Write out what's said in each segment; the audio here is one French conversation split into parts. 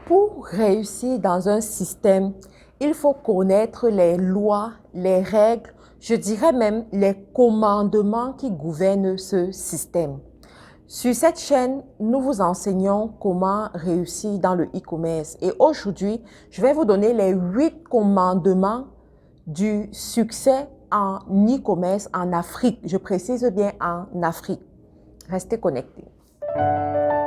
Pour réussir dans un système, il faut connaître les lois, les règles, je dirais même les commandements qui gouvernent ce système. Sur cette chaîne, nous vous enseignons comment réussir dans le e-commerce. Et aujourd'hui, je vais vous donner les 8 commandements du succès en e-commerce en Afrique. Je précise bien en Afrique. Restez connectés.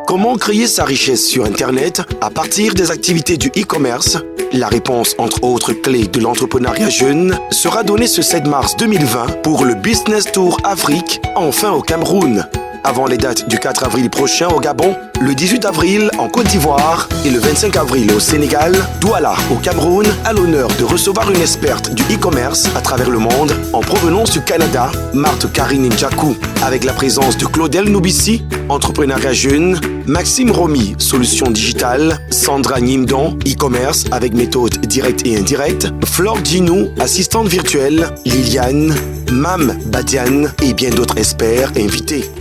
Comment créer sa richesse sur Internet à partir des activités du e-commerce? La réponse, entre autres clés de l'entrepreneuriat jeune, sera donnée ce 7 mars 2020 pour le Business Tour Afrique, enfin au Cameroun. Avant les dates du 4 avril prochain au Gabon, le 18 avril en Côte d'Ivoire et le 25 avril au Sénégal, Douala au Cameroun a l'honneur de recevoir une experte du e-commerce à travers le monde en provenance du Canada, Marthe Karine Ndjakou, avec la présence de Claudel Noubissi, entrepreneuriat jeune, Maxime Romy, solutions digitales, Sandra Nimdon, e-commerce avec méthode directe et indirecte, Flore Ginou, assistante virtuelle, Liliane, Mam Badian et bien d'autres experts invités.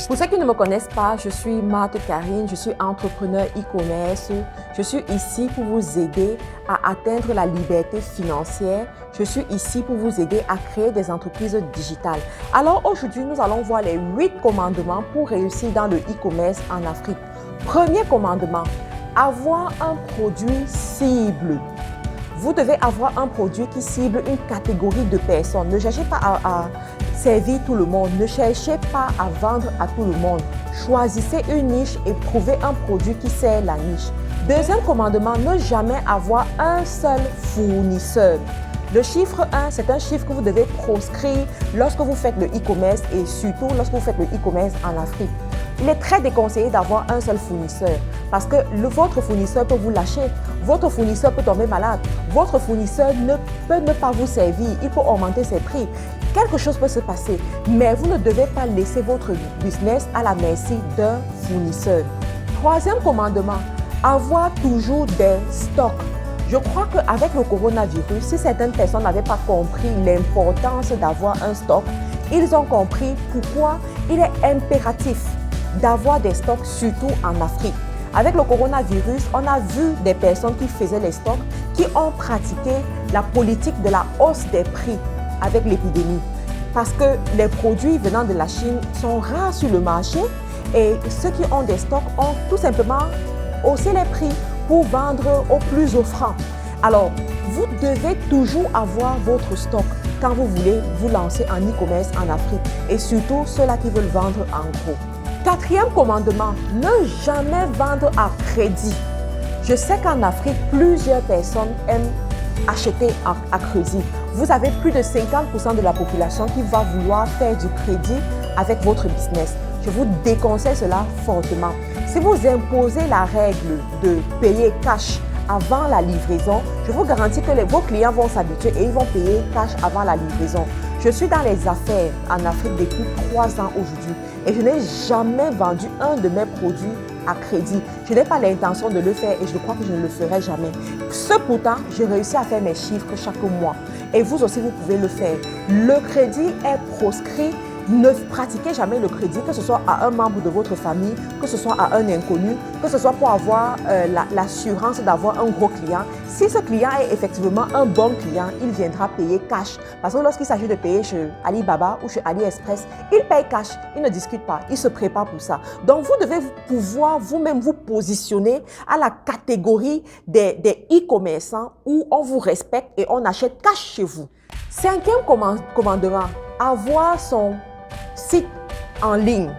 Pour ceux qui ne me connaissent pas, je suis Marthe Karine, je suis entrepreneur e-commerce. Je suis ici pour vous aider à atteindre la liberté financière. Je suis ici pour vous aider à créer des entreprises digitales. Alors aujourd'hui, nous allons voir les 8 commandements pour réussir dans le e-commerce en Afrique. Premier commandement, avoir un produit cible. Vous devez avoir un produit qui cible une catégorie de personnes. Ne cherchez pas à servir tout le monde. Ne cherchez pas à vendre à tout le monde. Choisissez une niche et trouvez un produit qui sert la niche. Deuxième commandement, ne jamais avoir un seul fournisseur. Le chiffre 1, c'est un chiffre que vous devez proscrire lorsque vous faites le e-commerce et surtout lorsque vous faites le e-commerce en Afrique. Il est très déconseillé d'avoir un seul fournisseur parce que votre fournisseur peut vous lâcher, votre fournisseur peut tomber malade, votre fournisseur peut ne pas vous servir, il peut augmenter ses prix. Quelque chose peut se passer, mais vous ne devez pas laisser votre business à la merci d'un fournisseur. Troisième commandement, avoir toujours des stocks. Je crois qu'avec le coronavirus, si certaines personnes n'avaient pas compris l'importance d'avoir un stock, ils ont compris pourquoi il est impératif d'avoir des stocks, surtout en Afrique. Avec le coronavirus, on a vu des personnes qui faisaient les stocks, qui ont pratiqué la politique de la hausse des prix avec l'épidémie. Parce que les produits venant de la Chine sont rares sur le marché et ceux qui ont des stocks ont tout simplement haussé les prix pour vendre au plus offrant. Alors, vous devez toujours avoir votre stock quand vous voulez vous lancer en e-commerce en Afrique et surtout ceux-là qui veulent vendre en gros. Quatrième commandement, ne jamais vendre à crédit. Je sais qu'en Afrique, plusieurs personnes aiment acheter à crédit. Vous avez plus de 50% de la population qui va vouloir faire du crédit avec votre business. Je vous déconseille cela fortement. Si vous imposez la règle de payer cash avant la livraison, je vous garantis que vos clients vont s'habituer et ils vont payer cash avant la livraison. Je suis dans les affaires en Afrique depuis 3 ans aujourd'hui et je n'ai jamais vendu un de mes produits à crédit. Je n'ai pas l'intention de le faire et je crois que je ne le ferai jamais. Cependant, j'ai réussi à faire mes chiffres chaque mois et vous aussi, vous pouvez le faire. Le crédit est proscrit. Ne pratiquez jamais le crédit, que ce soit à un membre de votre famille, que ce soit à un inconnu, que ce soit pour avoir l'assurance d'avoir un gros client. Si ce client est effectivement un bon client, il viendra payer cash. Parce que lorsqu'il s'agit de payer chez Alibaba ou chez AliExpress, il paye cash, il ne discute pas, il se prépare pour ça. Donc, vous devez pouvoir vous-même vous positionner à la catégorie des e-commerçants où on vous respecte et on achète cash chez vous. Cinquième commandement, avoir son site en ligne.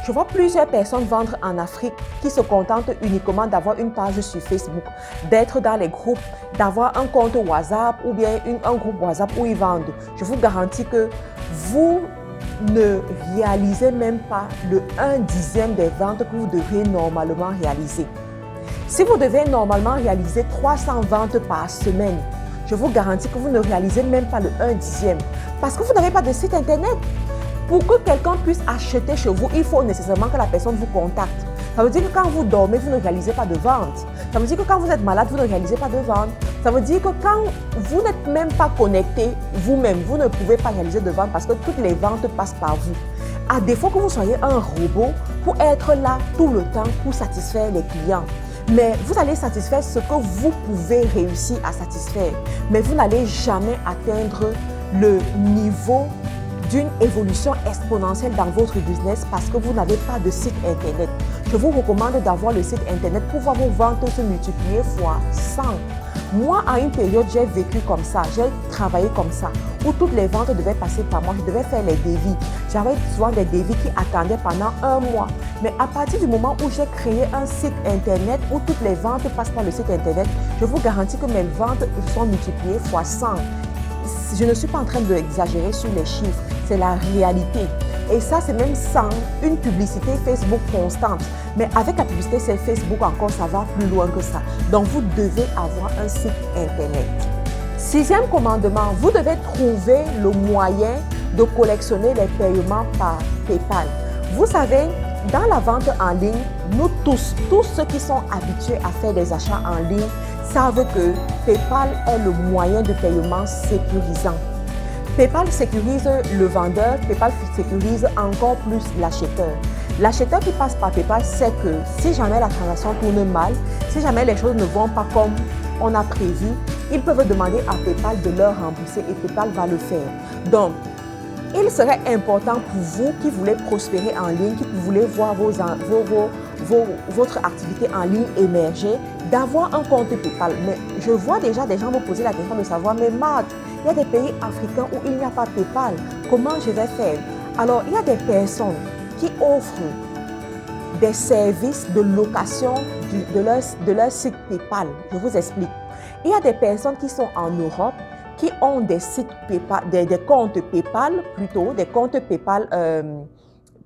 Je vois plusieurs personnes vendre en Afrique qui se contentent uniquement d'avoir une page sur Facebook, d'être dans les groupes, d'avoir un compte WhatsApp ou bien un groupe WhatsApp où ils vendent. Je vous garantis que vous ne réalisez même pas le 1/10 des ventes que vous devriez normalement réaliser. Si vous devez normalement réaliser 300 ventes par semaine, je vous garantis que vous ne réalisez même pas le 1/10 parce que vous n'avez pas de site internet. Pour que quelqu'un puisse acheter chez vous, il faut nécessairement que la personne vous contacte. Ça veut dire que quand vous dormez, vous ne réalisez pas de vente. Ça veut dire que quand vous êtes malade, vous ne réalisez pas de vente. Ça veut dire que quand vous n'êtes même pas connecté vous-même, vous ne pouvez pas réaliser de vente parce que toutes les ventes passent par vous. À défaut que vous soyez un robot pour être là tout le temps pour satisfaire les clients. Mais vous allez satisfaire ce que vous pouvez réussir à satisfaire. Mais vous n'allez jamais atteindre le niveau d'une évolution exponentielle dans votre business parce que vous n'avez pas de site internet. Je vous recommande d'avoir le site internet pour voir vos ventes se multiplier fois 100. Moi, à une période, j'ai vécu comme ça, j'ai travaillé comme ça, où toutes les ventes devaient passer par moi, je devais faire les devis. J'avais souvent des devis qui attendaient pendant un mois. Mais à partir du moment où j'ai créé un site internet, où toutes les ventes passent par le site internet, je vous garantis que mes ventes sont multipliées fois 100. Je ne suis pas en train d'exagérer sur les chiffres, c'est la réalité. Et ça, c'est même sans une publicité Facebook constante. Mais avec la publicité sur Facebook encore, ça va plus loin que ça. Donc, vous devez avoir un site internet. Sixième commandement, vous devez trouver le moyen de collectionner les paiements par PayPal. Vous savez, dans la vente en ligne, nous tous ceux qui sont habitués à faire des achats en ligne, savent que PayPal est le moyen de paiement sécurisant. PayPal sécurise le vendeur, PayPal sécurise encore plus l'acheteur. L'acheteur qui passe par PayPal sait que si jamais la transaction tourne mal, si jamais les choses ne vont pas comme on a prévu, ils peuvent demander à PayPal de leur rembourser et PayPal va le faire. Donc, il serait important pour vous qui voulez prospérer en ligne, qui voulez voir votre activité en ligne émerger, d'avoir un compte PayPal. Mais je vois déjà des gens me poser la question de savoir, mais Marthe, il y a des pays africains où il n'y a pas PayPal. Comment je vais faire? Alors, il y a des personnes qui offrent des services de location de leur site PayPal. Je vous explique. Il y a des personnes qui sont en Europe qui ont des sites PayPal, des comptes PayPal plutôt, des comptes PayPal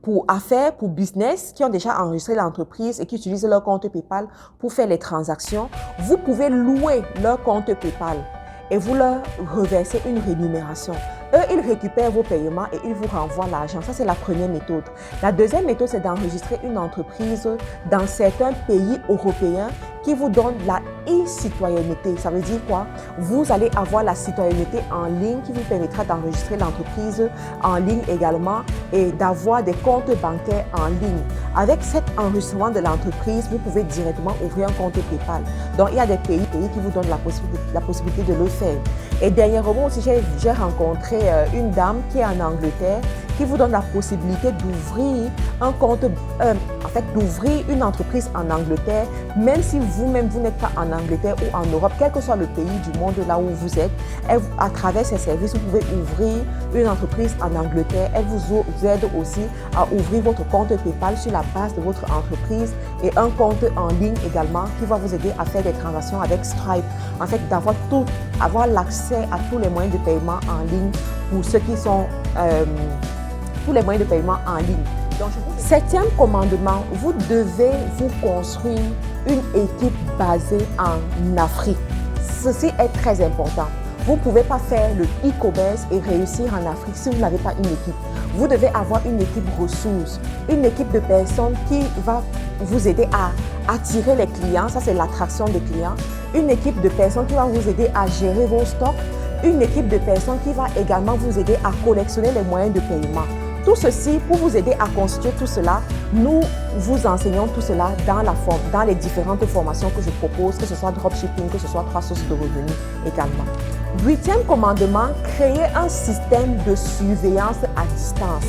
pour affaires, pour business, qui ont déjà enregistré l'entreprise et qui utilisent leur compte PayPal pour faire les transactions. Vous pouvez louer leur compte PayPal et vous leur reversez une rémunération. Eux, ils récupèrent vos paiements et ils vous renvoient l'argent. Ça, c'est la première méthode. La deuxième méthode, c'est d'enregistrer une entreprise dans certains pays européens qui vous donnent la e-citoyenneté. Ça veut dire quoi? Vous allez avoir la citoyenneté en ligne qui vous permettra d'enregistrer l'entreprise en ligne également et d'avoir des comptes bancaires en ligne. Avec cet enregistrement de l'entreprise, vous pouvez directement ouvrir un compte PayPal. Donc, il y a des pays qui vous donnent la possibilité de le faire. Et dernièrement aussi, j'ai rencontré une dame qui est en Angleterre qui vous donne la possibilité d'ouvrir un compte, d'ouvrir une entreprise en Angleterre, même si vous-même vous n'êtes pas en Angleterre ou en Europe, quel que soit le pays du monde là où vous êtes, à travers ces services, vous pouvez ouvrir une entreprise en Angleterre. Elle vous aide aussi à ouvrir votre compte PayPal sur la base de votre entreprise et un compte en ligne également qui va vous aider à faire des transactions avec Stripe. En fait, avoir l'accès à tous les moyens de paiement en ligne pour ceux qui sont tous les moyens de paiement en ligne. Donc, septième commandement, vous devez vous construire une équipe basée en Afrique. Ceci est très important. Vous ne pouvez pas faire le e-commerce et réussir en Afrique si vous n'avez pas une équipe. Vous devez avoir une équipe ressources, une équipe de personnes qui va vous aider à attirer les clients, ça c'est l'attraction des clients, une équipe de personnes qui va vous aider à gérer vos stocks, une équipe de personnes qui va également vous aider à collectionner les moyens de paiement. Tout ceci, pour vous aider à constituer tout cela, nous vous enseignons tout cela dans les différentes formations que je propose, que ce soit dropshipping, que ce soit 3 sources de revenus également. Huitième commandement, créer un système de surveillance à distance.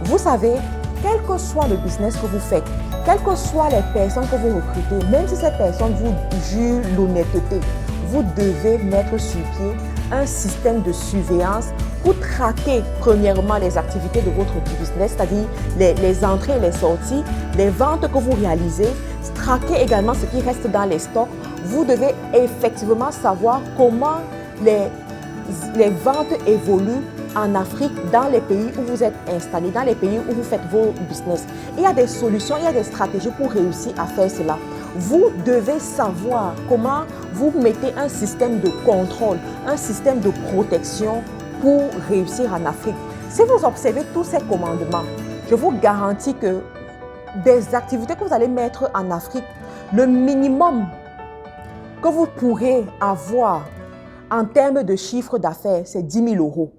Vous savez, quel que soit le business que vous faites, quelles que soient les personnes que vous recrutez, même si ces personnes vous jurent l'honnêteté, vous devez mettre sur pied un système de surveillance pour traquer premièrement les activités de votre business, c'est-à-dire les entrées et les sorties, les ventes que vous réalisez, traquer également ce qui reste dans les stocks. Vous devez effectivement savoir comment les ventes évoluent en Afrique, dans les pays où vous êtes installés, dans les pays où vous faites vos business. Il y a des solutions, il y a des stratégies pour réussir à faire cela. Vous devez savoir comment vous mettez un système de contrôle, un système de protection pour réussir en Afrique. Si vous observez tous ces commandements, je vous garantis que des activités que vous allez mettre en Afrique, le minimum que vous pourrez avoir en termes de chiffre d'affaires, c'est 10 000 euros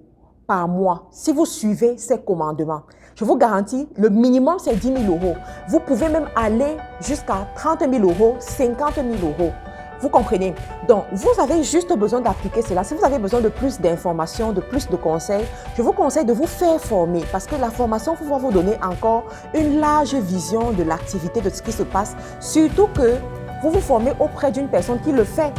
par mois si vous suivez ces commandements. Je vous garantis, le minimum, c'est 10 000 euros. Vous pouvez même aller jusqu'à 30 000 euros, 50 000 euros. Vous comprenez? Donc, vous avez juste besoin d'appliquer cela. Si vous avez besoin de plus d'informations, de plus de conseils, je vous conseille de vous faire former parce que la formation va vous donner encore une large vision de l'activité, de ce qui se passe. Surtout que vous vous formez auprès d'une personne qui le fait.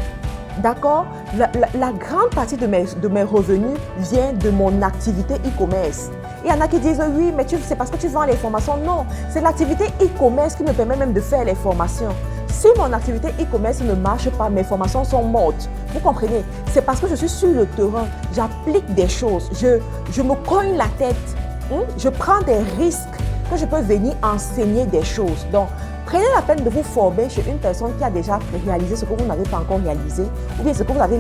D'accord? La grande partie de mes revenus vient de mon activité e-commerce. Il y en a qui disent oui, mais c'est parce que tu vends les formations. Non, c'est l'activité e-commerce qui me permet même de faire les formations. Si mon activité e-commerce ne marche pas, mes formations sont mortes. Vous comprenez? C'est parce que je suis sur le terrain, j'applique des choses, je me cogne la tête, je prends des risques que je peux venir enseigner des choses. Donc, prenez la peine de vous former chez une personne qui a déjà réalisé ce que vous n'avez pas encore réalisé ou bien ce que vous avez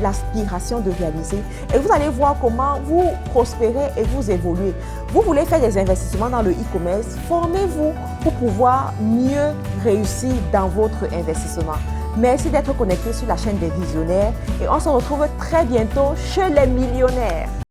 l'aspiration de réaliser et vous allez voir comment vous prospérez et vous évoluez. Vous voulez faire des investissements dans le e-commerce, formez-vous pour pouvoir mieux réussir dans votre investissement. Merci d'être connecté sur la chaîne des visionnaires et on se retrouve très bientôt chez les millionnaires.